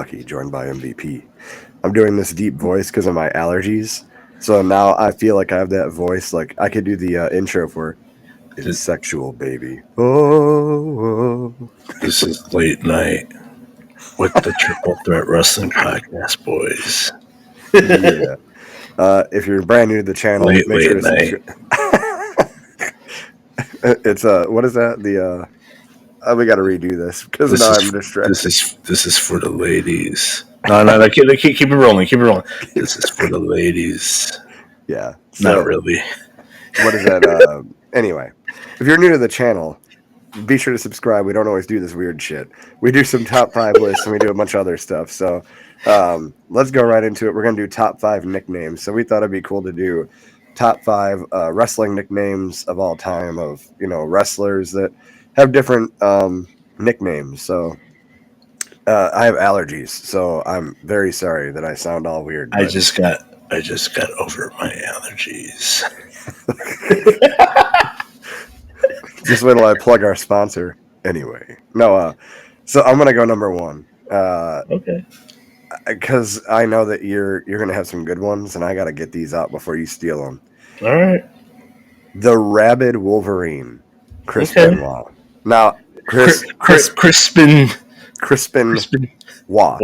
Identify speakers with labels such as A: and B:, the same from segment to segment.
A: Rocky, joined by MVP. I'm doing this deep voice because of my allergies. So now I feel like I have that voice. Like I could do the intro for "It's
B: Th-
A: Sexual, Baby." Oh,
B: This is late night with the Triple Threat Wrestling Podcast, boys.
A: yeah. If you're brand new to the channel, make sure
B: Late
A: to
B: night.
A: subscribe. It's what is that? We got to redo this because now I'm distracted.
B: This is for the ladies. No, keep it rolling. Keep it rolling. This is for the ladies.
A: Yeah.
B: Not really.
A: What is that? Anyway, if you're new to the channel, be sure to subscribe. We don't always do this weird shit. We do some top 5 lists and we do a bunch of other stuff. So let's go right into it. We're going to do top 5 nicknames. So we thought it'd be cool to do top 5 wrestling nicknames of all time of, wrestlers that have different nicknames. So I have allergies, so I'm very sorry that I sound all weird.
B: I just got over my allergies.
A: Just wait till I plug our sponsor. Anyway, no. So I'm gonna go number 1.
B: Okay.
A: Because I know that you're gonna have some good ones, and I gotta get these out before you steal them.
B: All right.
A: The Rabid Wolverine, Chris Benoit. Now,
B: Crispin
A: Wah.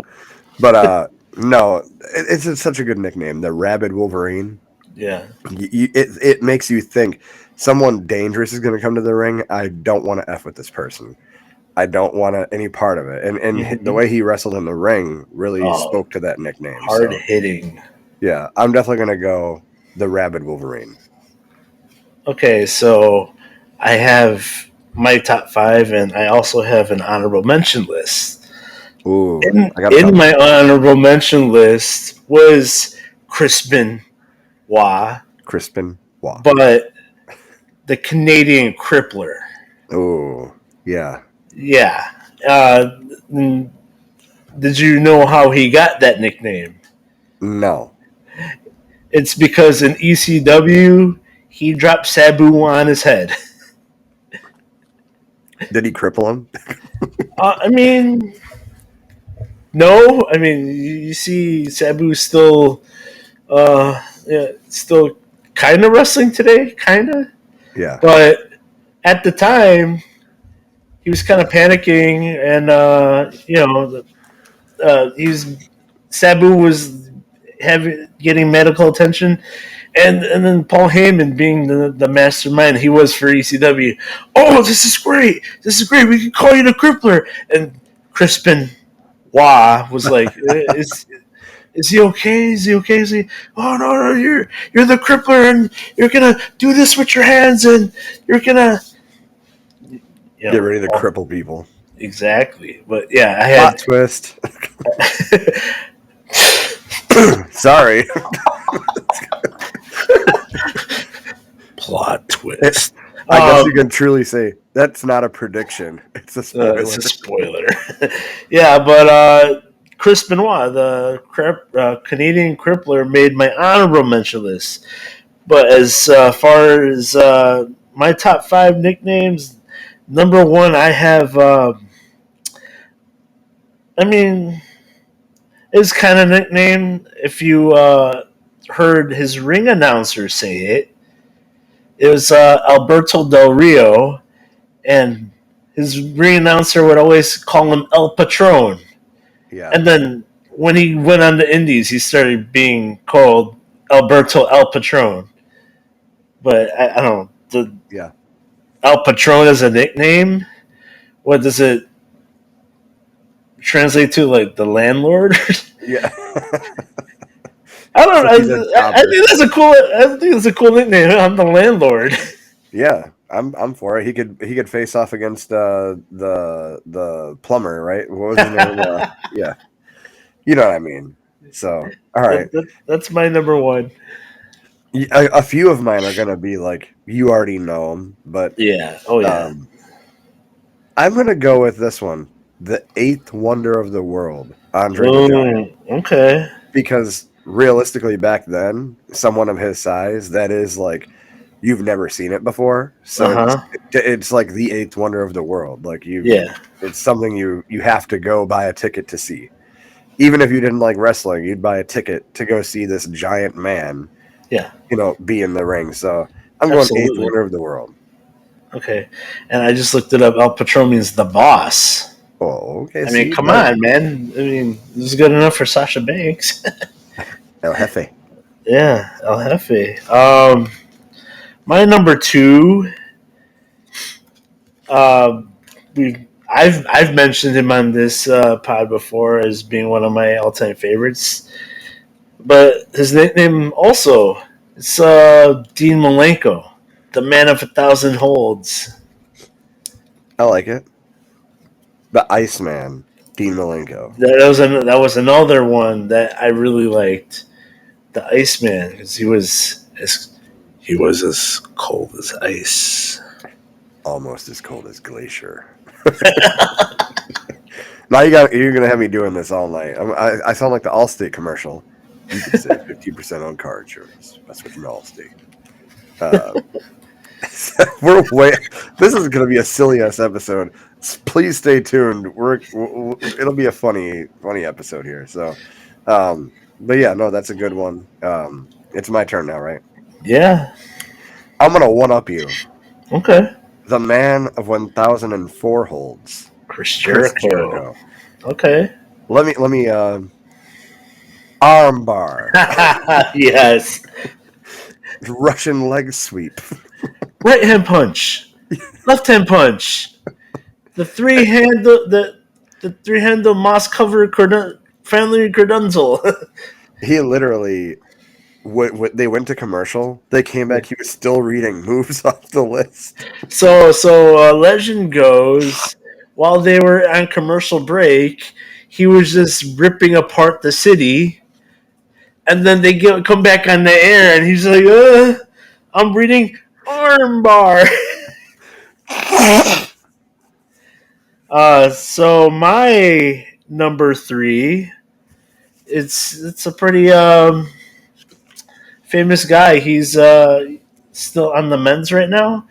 A: But no, it's such a good nickname, the Rabid Wolverine.
B: Yeah.
A: It makes you think someone dangerous is going to come to the ring. I don't want to F with this person. I don't want any part of it. And the way he wrestled in the ring really spoke to that nickname.
B: Hard hitting.
A: Yeah, I'm definitely going to go the Rabid Wolverine.
B: Okay, so I have my top 5, and I also have an honorable mention list.
A: Ooh,
B: in my honorable mention list was Crispin Wah. But the Canadian Crippler.
A: Oh, yeah.
B: Yeah. Did you know how he got that nickname?
A: No.
B: It's because in ECW, he dropped Sabu on his head.
A: Did he cripple him?
B: I mean, no. I mean, you see Sabu still kind of wrestling today, kind of.
A: Yeah.
B: But at the time, he was kind of panicking, and Sabu was getting medical attention, and then Paul Heyman being the mastermind he was for ECW. Oh, this is great! This is great. We can call you the Crippler. And Crispin Wah was like, Is he okay? Is he okay? Is he? Oh no, you're the Crippler, and you're gonna do this with your hands, and you're gonna
A: get ready to cripple people.
B: Exactly, but yeah, I had
A: plot twist. Sorry.
B: Plot twist.
A: I guess you can truly say that's not a prediction. It's a spoiler.
B: It's a spoiler. Yeah, but Chris Benoit, the Canadian Crippler, made my honorable mention list. But as far as my top 5 nicknames, number 1, I have. It's kind of nickname. If you heard his ring announcer say it, it was Alberto Del Rio, and his ring announcer would always call him El Patron.
A: Yeah.
B: And then when he went on the Indies, he started being called Alberto El Patron. But I don't know. El Patron as a nickname? What does it translate to? Like the landlord?
A: Yeah.
B: I don't know. I think that's a cool. I think it's a cool nickname. I'm the landlord.
A: Yeah, I'm for it. He could face off against the plumber, right? What was his name? Yeah, you know what I mean. So, all right,
B: that's my number 1.
A: A few of mine are gonna be like you already know them, but
B: yeah, oh yeah.
A: I'm gonna go with this one, the 8th wonder of the world, Andre the Giant.
B: Okay,
A: because realistically, back then, someone of his size, that is like you've never seen it before. So it's like the 8th wonder of the world. Like it's something you have to go buy a ticket to see. Even if you didn't like wrestling, you'd buy a ticket to go see this giant man,
B: Yeah,
A: be in the ring. So I'm going eighth
B: absolutely.
A: wonder of the world.
B: Okay, and I just looked it up. El Patron means the boss.
A: Oh, okay.
B: I mean,
A: See,
B: come
A: better.
B: on, man. I mean, this is good enough for Sasha Banks.
A: El Jefe.
B: Yeah, El Jefe. My number two. I've mentioned him on this pod before as being one of my all time favorites, but his nickname also it's Dean Malenko, the man of 1,000 holds.
A: I like it. The Iceman, Dean Malenko.
B: That was another one that I really liked, the Iceman, because he was as cold as ice.
A: Almost as cold as Glacier. Now you're gonna have me doing this all night. I sound like the Allstate commercial. You could save 50% on car insurance. That's what you know, Allstate. Uh, we're way. This is gonna be a silly ass episode. Please stay tuned. It'll be a funny episode here. So, but yeah, no, that's a good one. It's my turn now, right?
B: Yeah.
A: I'm gonna one up you.
B: Okay.
A: The man of 1,004 holds,
B: Chris
A: Chris
B: Jericho.
A: Jericho.
B: Okay.
A: Let me armbar,
B: Yes.
A: Russian leg sweep.
B: Right hand punch. Left hand punch. The three handle the three handle moss cover family credential.
A: He literally, they went to commercial. They came back. He was still reading moves off the list.
B: So legend goes, while they were on commercial break, he was just ripping apart the city, and then come back on the air, and he's like, "I'm reading armbar." So my number three, it's a pretty famous guy. He's still on the men's right now.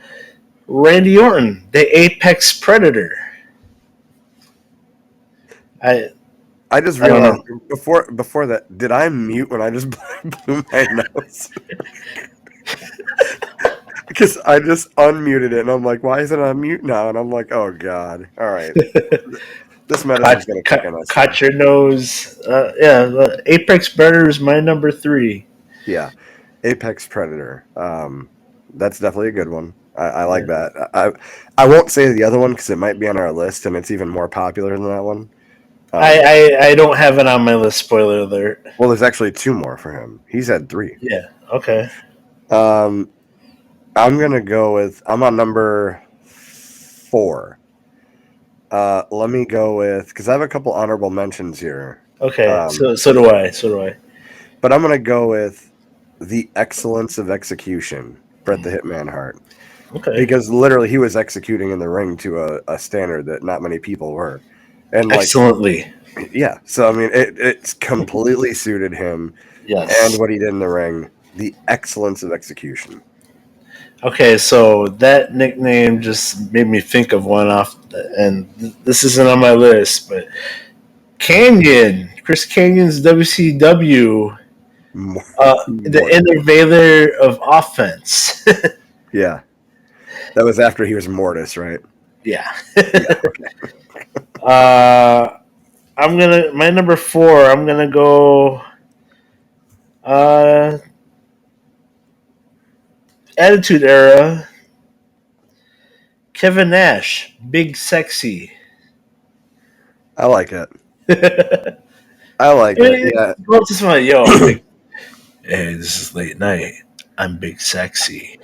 B: Randy Orton, the Apex Predator. I
A: I just
B: I don't
A: realized
B: know.
A: before that, did I mute when I just blew my nose? Because I just unmuted it, and I'm like, why is it on mute now? And I'm like, oh god, all right, this medicine's gonna kick in. I
B: Cut
A: swear.
B: your nose. Yeah, the Apex Predator is my number three.
A: Yeah, Apex Predator. That's definitely a good one. I like
B: Yeah.
A: that. I won't say the other one because it might be on our list, and it's even more popular than that one.
B: I don't have it on my list. Spoiler alert.
A: Well, there's actually two more for him. He's had three.
B: Yeah. Okay.
A: Um, I'm gonna go with. I'm on number 4. Let me go with because I have a couple honorable mentions here.
B: Okay.
A: Um,
B: So do I. So do I.
A: but I'm gonna go with the excellence of execution, Bret the Hitman Hart,
B: Okay.
A: because literally he was executing in the ring to a standard that not many people were, and like
B: Excellently.
A: yeah. So I mean, it's completely suited him and
B: Yes.
A: what he did in the ring. The excellence of execution.
B: Okay, so that nickname just made me think of one and this isn't on my list, but Canyon, Chris Canyon's WCW,
A: More,
B: the
A: more
B: innovator of offense.
A: yeah, that was after he was Mortis, right?
B: Yeah.
A: Yeah. Okay.
B: uh, my number 4. I'm gonna go. Uh, Attitude Era. Kevin Nash, Big Sexy.
A: I like it.
B: Go
A: I like it. Yeah.
B: up to somebody, yo, I'm big. Hey, this is late night. I'm Big Sexy.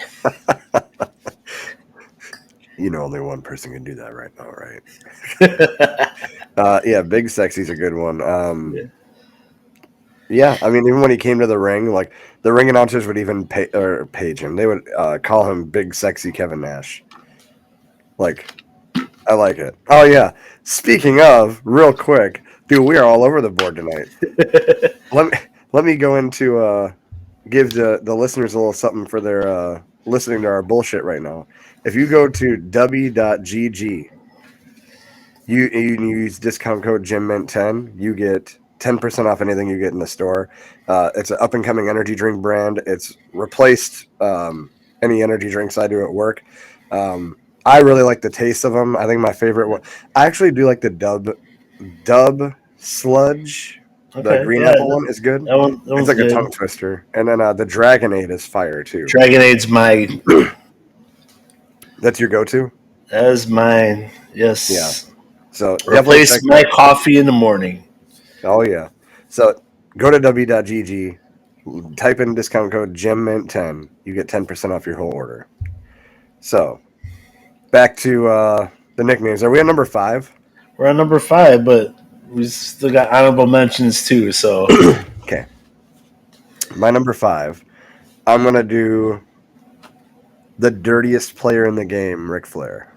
A: Only one person can do that right now, right? Yeah, Big Sexy's a good one.
B: Yeah.
A: Yeah, I mean, even when he came to the ring, like the ring announcers would even page him. They would call him Big Sexy Kevin Nash. Like, I like it. Oh yeah. Speaking of, real quick, dude, we are all over the board tonight. Let me go into give the listeners a little something for their listening to our bullshit right now. If you go to w.gg, you use discount code GymMint10, you get 10% off anything you get in the store. It's an up and coming energy drink brand. It's replaced any energy drinks I do at work. I really like the taste of them. I think my favorite one. I actually do like the Dub Sludge. The
B: Okay,
A: green
B: yeah,
A: apple one is good.
B: that
A: It's
B: one's
A: like a
B: good.
A: tongue twister. And then the Dragonade is fire too.
B: Dragonade's my
A: That's your go-to?
B: that is mine. Yes.
A: Yeah. So definitely
B: Replace
A: check
B: my
A: that.
B: coffee in the morning.
A: Oh yeah. So go to w.gg, type in discount code GEMMINT10. You get 10% off your whole order. So back to the nicknames. Are we on number 5?
B: We're on number 5, but we still got honorable mentions too. So
A: Okay. My number 5. I'm gonna do the dirtiest player in the game, Ric Flair.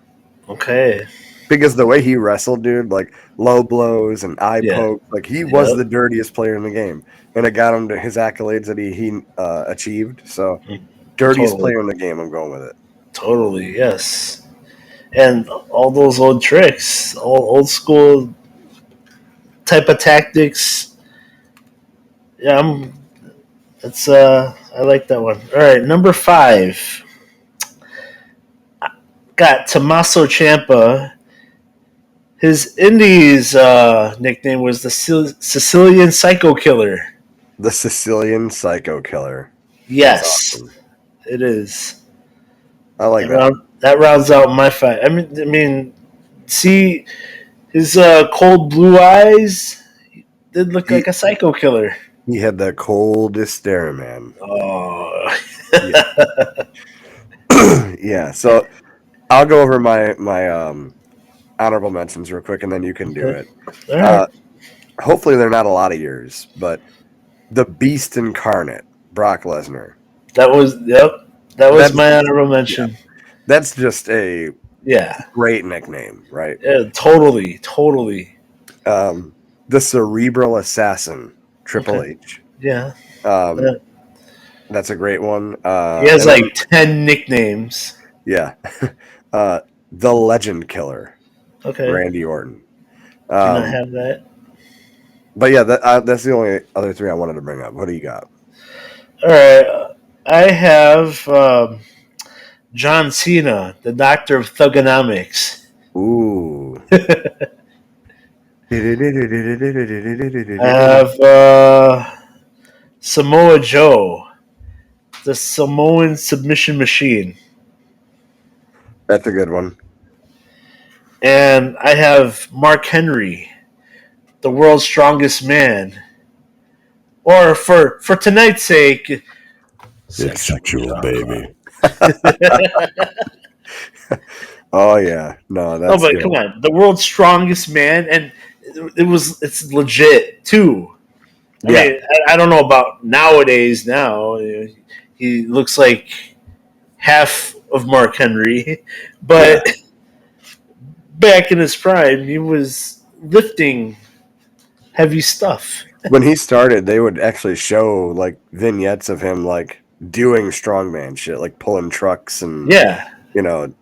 B: okay,
A: Because the way he wrestled, dude, like low blows and eye
B: yeah,
A: poke, like he was
B: yep,
A: the dirtiest player in the game, and it got him to his accolades that he achieved. So, dirtiest
B: totally,
A: player in the game, I'm going with it.
B: totally, yes. And all those old tricks, old school type of tactics. Yeah, that's I like that one. All right, number 5 got Tommaso Ciampa. His Indies nickname was the Sicilian Psycho Killer.
A: The Sicilian Psycho Killer. That's
B: Yes,
A: awesome.
B: it is.
A: I like that.
B: That rounds out my 5. I mean, see his cold blue eyes did look
A: He
B: like a psycho killer.
A: he had the coldest stare, man.
B: Oh,
A: Yeah, yeah. So I'll go over my honorable mentions real quick, and then you can do
B: okay.
A: it.
B: All right.
A: Uh, hopefully, they're not a lot of years, but the Beast Incarnate, Brock Lesnar.
B: That was yep. That was
A: That's
B: my
A: just,
B: honorable
A: yeah,
B: mention.
A: that's just a
B: Yeah.
A: great nickname, right?
B: Yeah. Totally. Totally.
A: The Cerebral Assassin, Triple
B: Okay.
A: H.
B: Yeah.
A: Um, that's a great one.
B: He has
A: And then,
B: like 10 nicknames.
A: yeah, the Legend Killer,
B: Okay.
A: Randy Orton.
B: Do not
A: Um,
B: have that.
A: but yeah, that's the only other 3 I wanted to bring up. What do you got?
B: All right. I have John Cena, the Doctor of Thugonomics.
A: Ooh.
B: I have Samoa Joe, the Samoan submission machine.
A: That's a good one.
B: And I have Mark Henry, the world's strongest man. Or for tonight's sake,
A: It's sexual,
B: baby.
A: baby. Oh yeah, no,
B: No,
A: that's
B: but come
A: good.
B: on, the world's strongest man, and it's legit too. I
A: Yeah,
B: mean, I don't know about nowadays. Now he looks like half of Mark Henry,
A: yeah.
B: but back in his prime, he was lifting heavy stuff.
A: When he started, they would actually show like vignettes of him like doing strongman shit, like pulling trucks and
B: Yeah,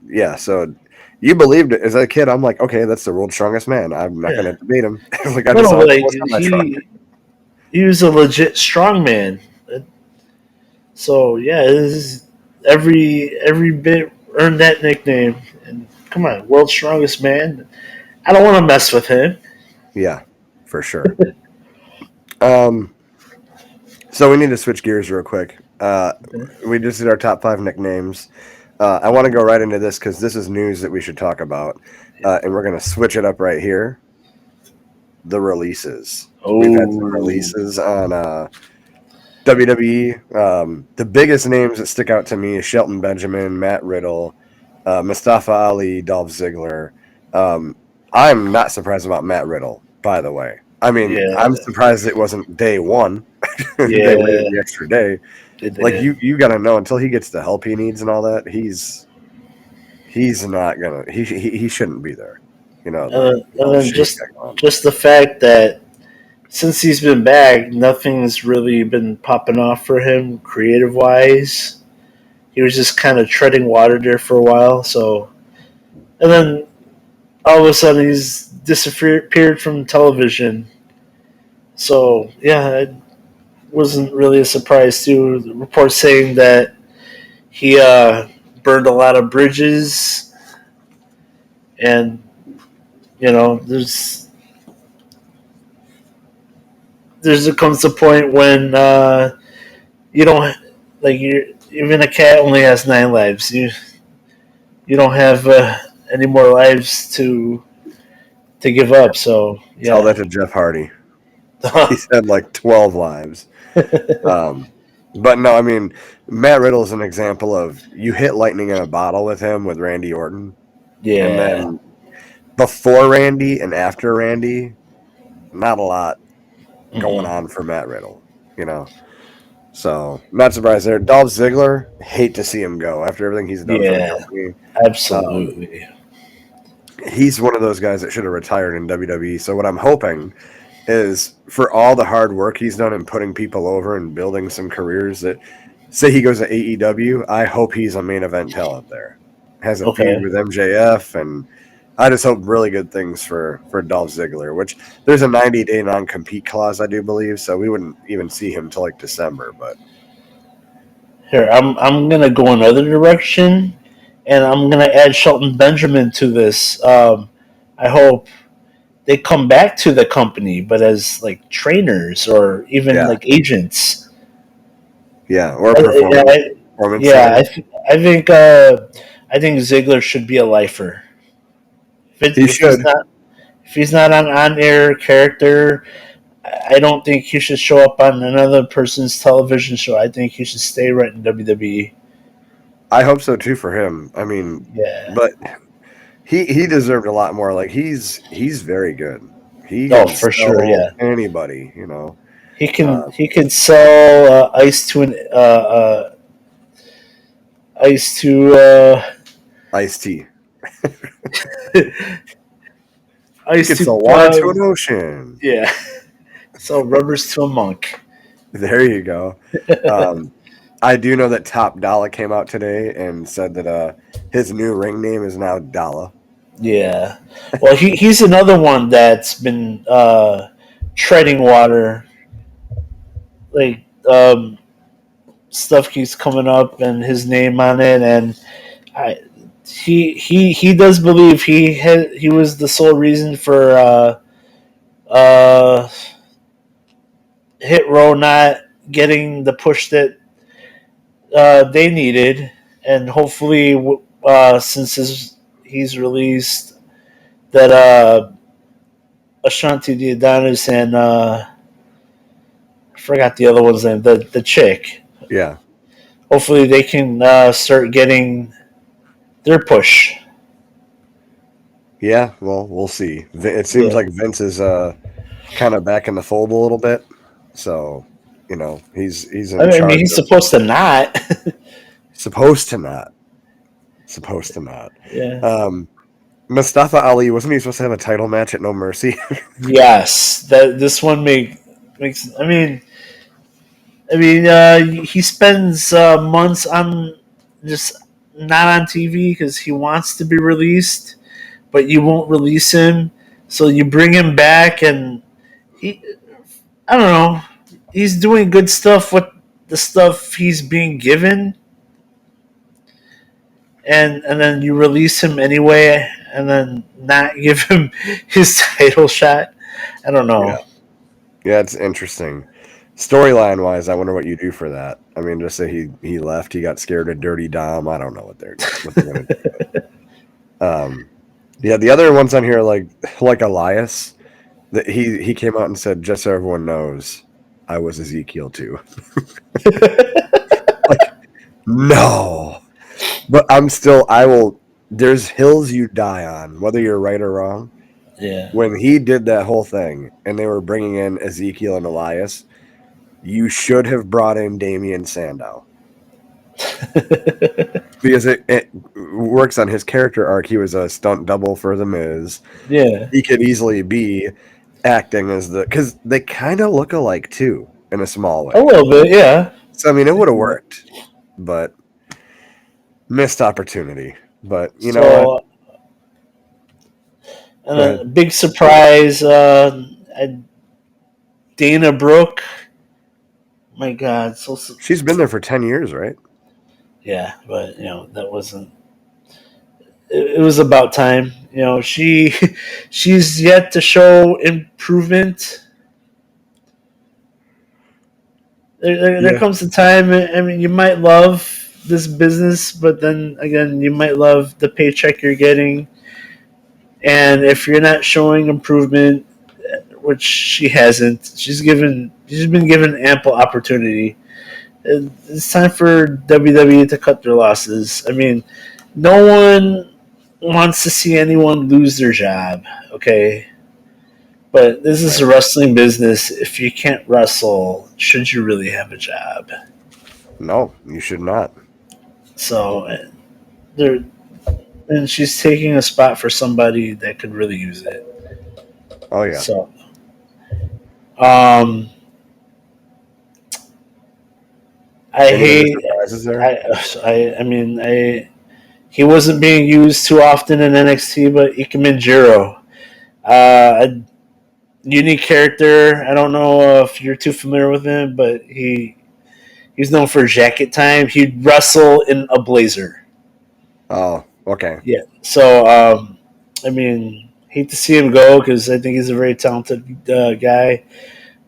A: yeah. So you believed it as a kid. I'm like, okay, that's the world's strongest man. I'm not
B: yeah.
A: gonna debate him. Like I
B: No,
A: just
B: no,
A: saw
B: but
A: it.
B: like
A: What's not that strong?
B: he was a legit strongman. So yeah, this is every bit earned that nickname. And come on, world's strongest man. I don't want to mess with him.
A: Yeah, for sure. Um, so we need to switch gears real quick. We just did our top 5 nicknames. I want to go right into this because this is news that we should talk about, and we're gonna switch it up right here. The releases. We've had some
B: Oh,
A: releases on WWE. The biggest names that stick out to me is Shelton Benjamin, Matt Riddle, Mustafa Ali, Dolph Ziggler. I'm not surprised about Matt Riddle, by the way. I mean,
B: yeah,
A: I'm surprised it wasn't day one. They waited
B: yeah,
A: the extra day.
B: it
A: Like
B: did.
A: you got to know until he gets the help he needs and all that. He's not gonna. He shouldn't be there.
B: And
A: All the
B: then
A: shit he's got going on.
B: just the fact that since he's been back, nothing's really been popping off for him creative wise. He was just kind of treading water there for a while. So, and then all of a sudden he's disappeared from television. So yeah, it wasn't really a surprise too. The report saying that he burned a lot of bridges, and there's comes a point when you don't like you even a cat only has 9 lives. You don't have any more lives to give up. So
A: Tell that
B: yeah,
A: to Jeff Hardy. He's had like 12 lives. Um, but no, I mean, Matt Riddle's an example of you hit lightning in a bottle with him with Randy Orton. And
B: yeah,
A: then before Randy and after Randy, not a lot going
B: mm-hmm.
A: on for Matt Riddle, you know. So not surprised there. Dolph Ziggler, hate to see him go after everything he's done for the
B: Yeah,
A: company. Um,
B: absolutely.
A: he's one of those guys that should have retired in WWE. So what I'm hoping is for all the hard work he's done in putting people over and building some careers that say he goes to AEW, I hope he's a main event talent there. Has a feud
B: Okay.
A: with MJF, and I just hope really good things for Dolph Ziggler, which there's a 90-day non-compete clause, I do believe, so we wouldn't even see him till like December, but
B: Here, I'm gonna go another direction, and I'm gonna add Shelton Benjamin to this. I hope they come back to the company, but as like trainers or even
A: yeah,
B: like agents.
A: yeah, or a
B: Yeah,
A: performance
B: yeah.
A: center.
B: I think Ziggler should be a lifer.
A: He
B: If he's
A: should.
B: not an on air character, I don't think he should show up on another person's television show. I think he should stay right in WWE.
A: I hope so too for him. I mean,
B: Yeah.
A: but he deserved a lot more. Like he's very good. He
B: Oh,
A: can
B: for sure.
A: sell
B: Yeah.
A: anybody, you know. Uh,
B: He can sell ice to
A: Ice tea. He
B: ice
A: can
B: to
A: sell water to an ocean.
B: yeah. Sell rubbers to a monk.
A: There you go. Um, I do know that Top Dollar came out today and said that his new ring name is now Dollar.
B: Yeah. Well, he's another one that's been treading water. Like stuff keeps coming up and his name on it, and I, he does believe he was the sole reason for uh, Hit Row not getting the push that they needed, and hopefully, since he's released, that Ashanti the Adonis and I forgot the other one's name, the chick.
A: Yeah.
B: Hopefully, they can start getting their push.
A: Yeah, well, we'll see. It seems
B: Yeah,
A: like Vince is kind of back in the fold a little bit. So, he's in
B: I mean,
A: charge
B: he's
A: of
B: supposed to not.
A: supposed to not. Supposed to not.
B: Yeah.
A: Um, Mustafa Ali, wasn't he supposed to have a title match at No Mercy?
B: Yes, that this one makes. He spends months on just not on TV because he wants to be released, but you won't release him. So you bring him back, and he, I don't know, he's doing good stuff with the stuff he's being given, and then you release him anyway, and then not give him his title shot. I don't
A: Yeah.
B: know.
A: Yeah, it's interesting. Storyline wise, I wonder what you do for that. I mean, just say he left, he got scared of Dirty Dom. I don't know what they're gonna do. Yeah, the other ones on here are like Elias. That he came out and said, just so everyone knows, I was Ezekiel too. Like, no. But I will there's hills you die on, whether you're right or wrong.
B: Yeah.
A: When he did that whole thing and they were bringing in Ezekiel and Elias, you should have brought in Damian Sandow. Because it works on his character arc. He was a stunt double for The Miz.
B: Yeah.
A: He could easily be acting as because they kind of look alike too in a small
B: A
A: way.
B: little bit, yeah.
A: So I mean, it would have worked, but missed opportunity. But you know what?
B: So, and
A: Go ahead.
B: a big surprise. Dana Brooke. My God,
A: She's been there for 10 years, right?
B: yeah, but that wasn't. It was about time. She's yet to show improvement. There
A: Yeah.
B: comes a time. I mean, you might love this business, but then again, you might love the paycheck you're getting. And if you're not showing improvement, which she hasn't, she's been given ample opportunity. It's time for WWE to cut their losses. I mean, no one wants to see anyone lose their job. Okay, but this is
A: Right.
B: a wrestling business. If you can't wrestle, should you really have a job?
A: No, you should not.
B: So there, and she's taking a spot for somebody that could really use it.
A: Oh, yeah.
B: So, um, I
A: Any other
B: hate.
A: surprises there?
B: I mean, he wasn't being used too often in NXT, but Ikemen Jiro, a unique character. I don't know if you're too familiar with him, but he's known for jacket time. He'd wrestle in a blazer.
A: Oh, okay.
B: Yeah. So, I mean, hate to see him go because I think he's a very talented guy,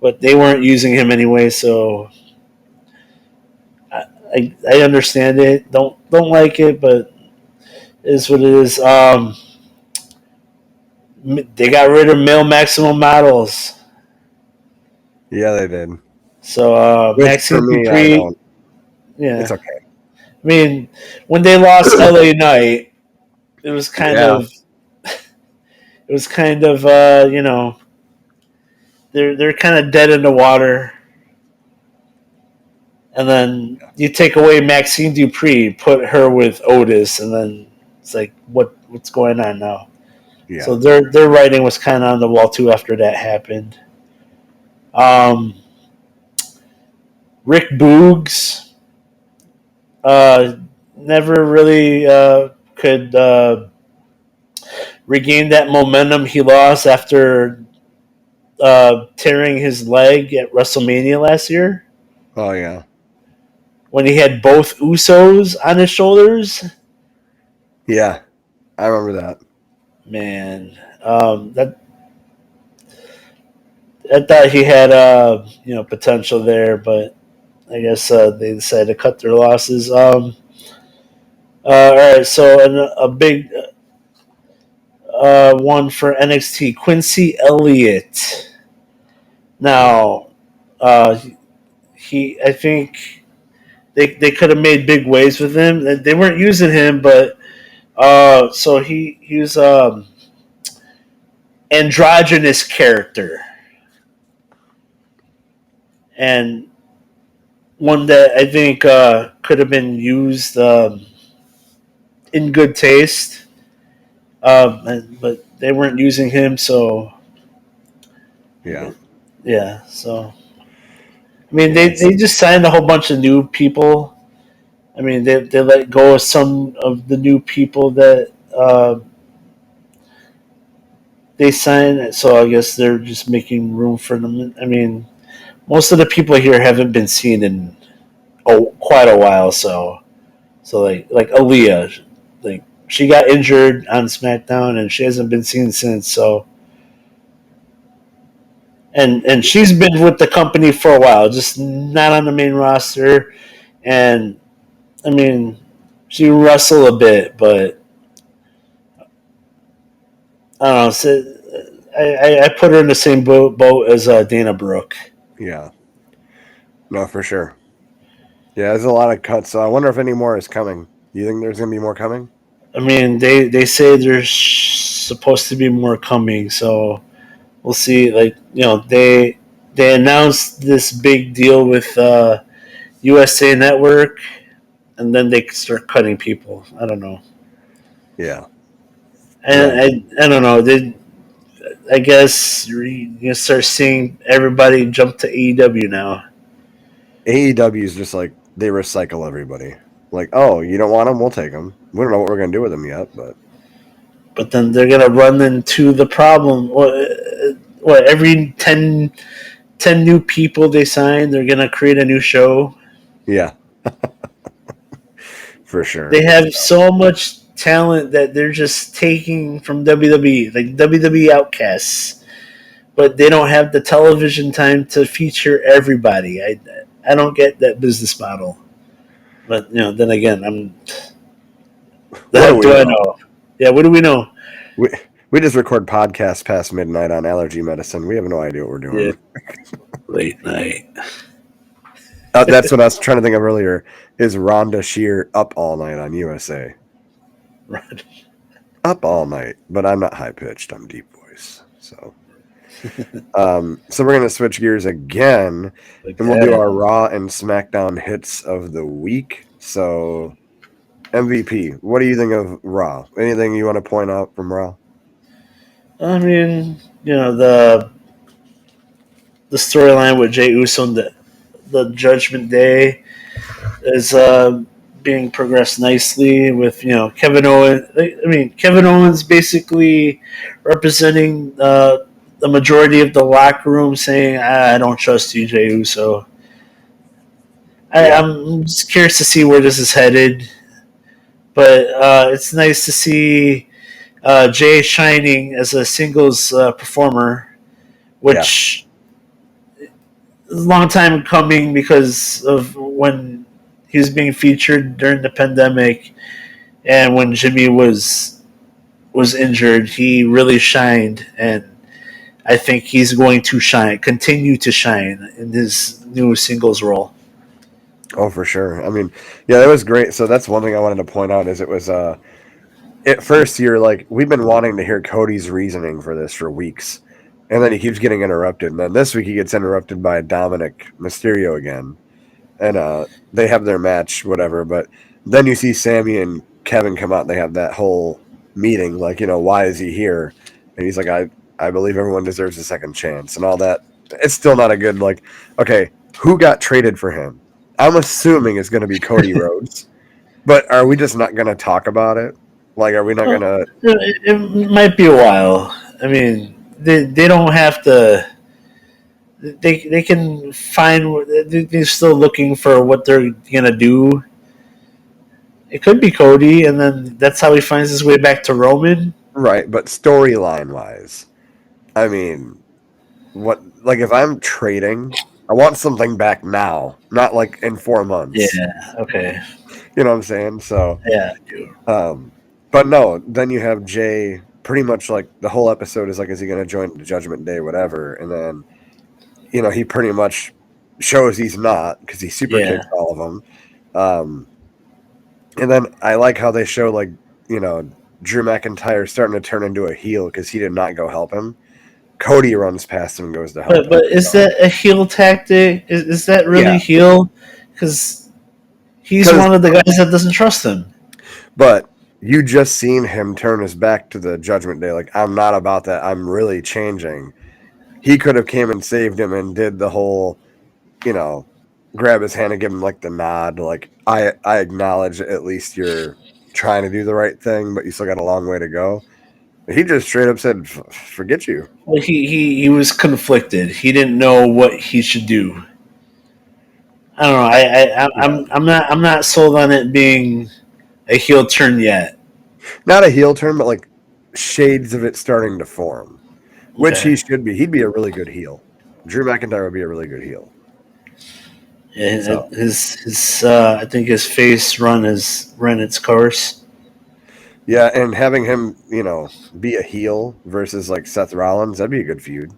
B: but they weren't using him anyway. So I understand it. Don't like it, but it is what it is. They got rid of male maximum models.
A: Yeah, they did.
B: So
A: Which for
B: Maxine
A: me, I
B: Dupree,
A: don't.
B: yeah.
A: It's okay.
B: I mean, when they lost LA Knight, it was kind
A: Yeah.
B: of they're kind of dead in the water. And then you take away Maxine Dupree, put her with Otis, and then it's like what's going on now?
A: Yeah.
B: So their writing was kind of on the wall too after that happened. Um, Rick Boogs uh, never really could regain that momentum he lost after tearing his leg at WrestleMania last year
A: Oh, yeah.
B: when he had both Usos on his shoulders.
A: Yeah. I remember that.
B: Man, that I thought he had potential there, but I guess they decided to cut their losses. All right, so a big one for NXT, Quincy Elliott. Now, uh, I think they could have made big waves with him. They weren't using him, but so he was androgynous character and one that I think could have been used in good taste. But they weren't using him, so
A: Yeah.
B: yeah. So I mean,
A: Yeah.
B: they just signed a whole bunch of new people. I mean, they let go of some of the new people that they signed. So I guess they're just making room for them. I mean, most of the people here haven't been seen in quite a while. So like Aaliyah, like she got injured on SmackDown and she hasn't been seen since. So and she's been with the company for a while, just not on the main roster. And I mean, she wrestled a bit, but I don't know. So I put her in the same boat as Dana Brooke.
A: Yeah. No, for sure. Yeah, there's a lot of cuts, so I wonder if any more is coming. You think there's going to be more coming?
B: I mean, they say there's supposed to be more coming, so we'll see. Like they announced this big deal with USA Network, and then they start cutting people. I don't know.
A: Yeah. No.
B: I don't know. I guess you're gonna start seeing everybody jump to AEW now.
A: AEW is just like they recycle everybody. Like, oh, you don't want them? We'll take them. We don't know what we're going to do with them yet, but
B: But then they're gonna run into the problem. What every 10 new people they signed. They're gonna create a new show.
A: Yeah, for sure.
B: They have so much talent that they're just taking from WWE, like WWE outcasts, but they don't have the television time to feature everybody. I don't get that business model. But then again, the
A: What do
B: heck
A: we
B: do I
A: know?
B: know? Yeah, what do we know?
A: We just record podcasts past midnight on allergy medicine. We have no idea what we're
B: Yeah,
A: doing.
B: late night.
A: That's what I was trying to think of earlier. Is Rhonda Shear up all night on USA?
B: Right.
A: Up all night, but I'm not high pitched. I'm deep voice. So we're gonna switch gears again,
B: Like
A: and we'll do
B: that.
A: our Raw and SmackDown hits of the week. So MVP, what do you think of Raw? Anything you want to point out from Raw?
B: I mean, the storyline with Jey Uso and the Judgment Day is being progressed nicely with Kevin Owens. I mean, Kevin Owens basically representing the majority of the locker room, saying, "I don't trust you, Jey Uso."
A: Yeah,
B: I'm just curious to see where this is headed, but it's nice to see Jay shining as a singles performer,
A: yeah,
B: which is a long time coming because of when he was being featured during the pandemic and when Jimmy was injured. He really shined, and I think he's going to continue to shine in his new singles role.
A: oh for sure. I mean, yeah, that was great. So that's one thing I wanted to point out is it was at first you're like we've been wanting to hear Cody's reasoning for this for weeks, and then he keeps getting interrupted. And then this week he gets interrupted by Dominic Mysterio again, and they have their match, whatever. But then you see Sammy and Kevin come out. And they have that whole meeting, like why is he here? And he's like, I believe everyone deserves a second chance and all that. It's still not a good like. Okay, who got traded for him? I'm assuming it's going to be Cody Rhodes, but are we just not going to talk about it? Like, are we not going
B: Well,
A: to?
B: it might be a while. I mean, they don't have to. They can find. They're still looking for what they're gonna do. It could be Cody, and then that's how he finds his way back to Roman.
A: Right, but storyline wise, I mean, what like if I'm trading, I want something back now, not like in 4 months.
B: Yeah. Okay.
A: You know what I'm saying? So,
B: Yeah. I do.
A: um, but no, then you have Jay. Pretty much like the whole episode is like, is he going to join the Judgment Day, whatever? And then he pretty much shows he's not because he super
B: Yeah.
A: kicks all of them. Um, and then I like how they show like Drew McIntyre starting to turn into a heel because he did not go help him. Cody runs past him and goes to help him.
B: But is that a heel tactic? Is that really
A: Yeah,
B: heel? Because he's
A: because
B: one of the guys that doesn't trust him.
A: but you just seen him turn his back to the Judgment Day. Like, I'm not about that. I'm really changing. He could have came and saved him and did the whole, you know, grab his hand and give him like the nod. Like, I acknowledge at least you're trying to do the right thing, but you still got a long way to go. He just straight up said, "Forget you."
B: Well, he was conflicted. He didn't know what he should do. I don't know.
A: Yeah.
B: I'm not sold on it being a heel turn yet.
A: Not a heel turn, but like shades of it starting to form, which
B: Okay.
A: he should be. He'd be a really good heel. Drew McIntyre would be a really good heel.
B: Yeah,
A: So
B: his I think his face has run its course.
A: yeah, and having him, be a heel versus like Seth Rollins, that'd be a good feud.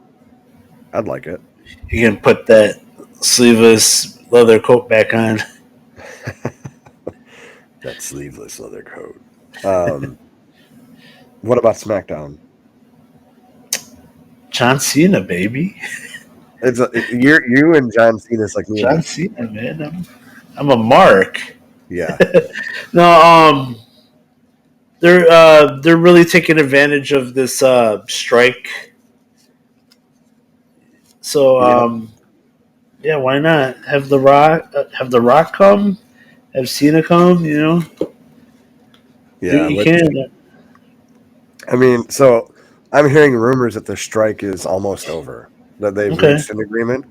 A: I'd like it.
B: You can put that sleeveless leather coat back on.
A: That sleeveless leather coat. Um, what about SmackDown?
B: John Cena, baby.
A: You and John Cena's like me and
B: John Cena, man. I'm a mark.
A: yeah,
B: No, they're really taking advantage of this strike. So
A: yeah,
B: yeah, why not have the Rock come, have Cena come? Do
A: yeah.
B: what you
A: Which
B: can.
A: I mean, so I'm hearing rumors that the strike is almost over. that they've
B: Okay.
A: reached an agreement.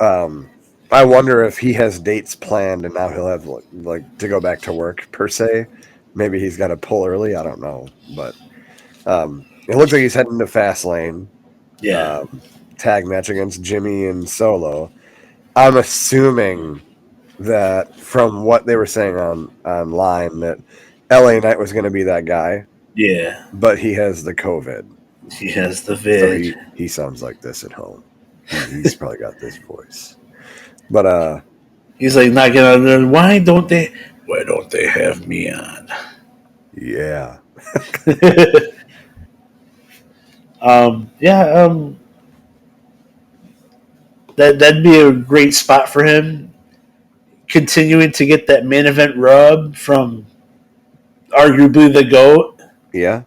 A: I wonder if he has dates planned and now he'll have like to go back to work per se. Maybe he's got to pull early. I don't know, but it looks like he's heading to Fastlane.
B: Yeah.
A: Tag match against Jimmy and Solo. I'm assuming that from what they were saying online that LA Knight was going to be that guy,
B: Yeah.
A: but he has the COVID,
B: He has the
A: so
B: vid.
A: he sounds like this at home. He's probably got this voice, but
B: He's like not gonna. Why don't they? Why don't they have me on?
A: yeah,
B: Yeah. That'd be a great spot for him. Continuing to get that main event rub from arguably the GOAT.
A: yeah.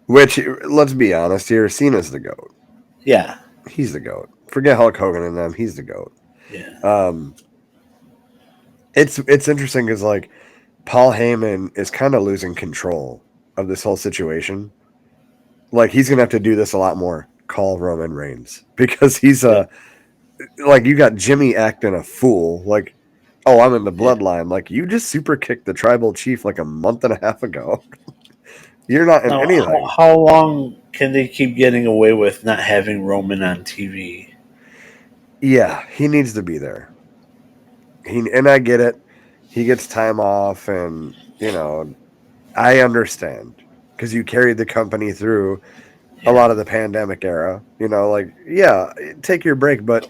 A: Which let's be honest here, Cena's the GOAT.
B: Yeah.
A: He's the GOAT. Forget Hulk Hogan and them. He's the GOAT.
B: Yeah.
A: It's interesting because like Paul Heyman is kind of losing control of this whole situation. Like he's gonna have to do this a lot more. Call Roman Reigns because he's like you got Jimmy acting a fool. Like, oh, I'm in the bloodline. Like you just super kicked the tribal chief like a month and a half ago. You're not in
B: Now,
A: anything.
B: how long can they keep getting away with not having Roman on TV?
A: Yeah, he needs to be there. And I get it. He gets time off, and I understand because you carried the company through a lot of the pandemic era. Like yeah, take your break, but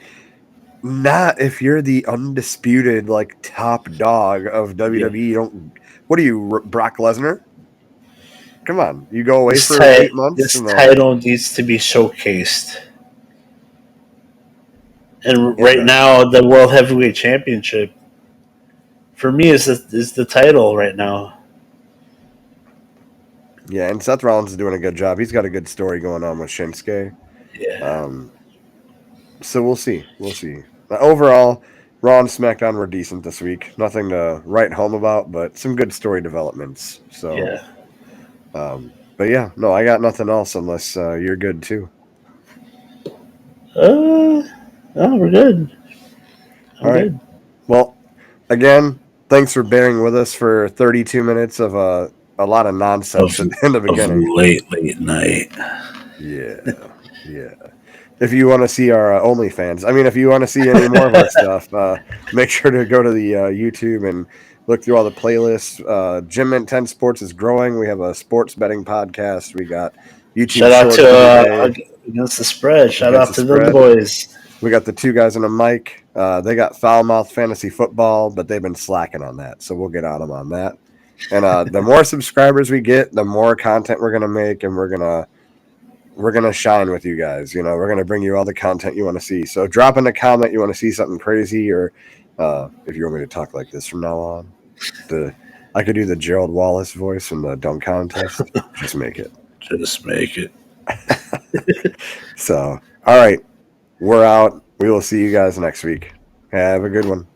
A: not if you're the undisputed like top dog of
B: Yeah.
A: WWE. You don't. What are you, Brock Lesnar? Come on, you go away
B: This,
A: for 8 months
B: this
A: and then
B: title needs to be showcased. And
A: it
B: right
A: does.
B: now, the World Heavyweight Championship for me is the title right now.
A: Yeah, and Seth Rollins is doing a good job. He's got a good story going on with Shinsuke.
B: Yeah.
A: Um, so we'll see. We'll see. Overall, Raw and SmackDown were decent this week. Nothing to write home about, but some good story developments. So,
B: Yeah.
A: but yeah, no, I got nothing else unless you're good too.
B: No, we're good.
A: All
B: I'm
A: right.
B: good.
A: Well, again, thanks for bearing with us for 32 minutes of a lot of nonsense in the
B: Of
A: beginning.
B: late night.
A: Yeah, yeah. If you want to see our OnlyFans, I mean, if you want to see any more of our stuff, make sure to go to the YouTube and look through all the playlists. Gym Mint 10 Sports is growing. We have a sports betting podcast. We got YouTube
B: Shout out
A: Shorts every
B: to
A: day
B: against the spread. Shout
A: against
B: out
A: the
B: to them
A: spread.
B: boys.
A: We got the two guys on a mic. They got Foulmouth Fantasy Football, but they've been slacking on that, so we'll get on them on that. And the more subscribers we get, the more content we're gonna make, and we're gonna shine with you guys. We're gonna bring you all the content you want to see. So drop in a comment you want to see something crazy, or if you want me to talk like this from now on, I could do the Gerald Wallace voice from the dunk contest. Just make it.
B: Just make it.
A: So all right, we're out. We will see you guys next week. Have a good one.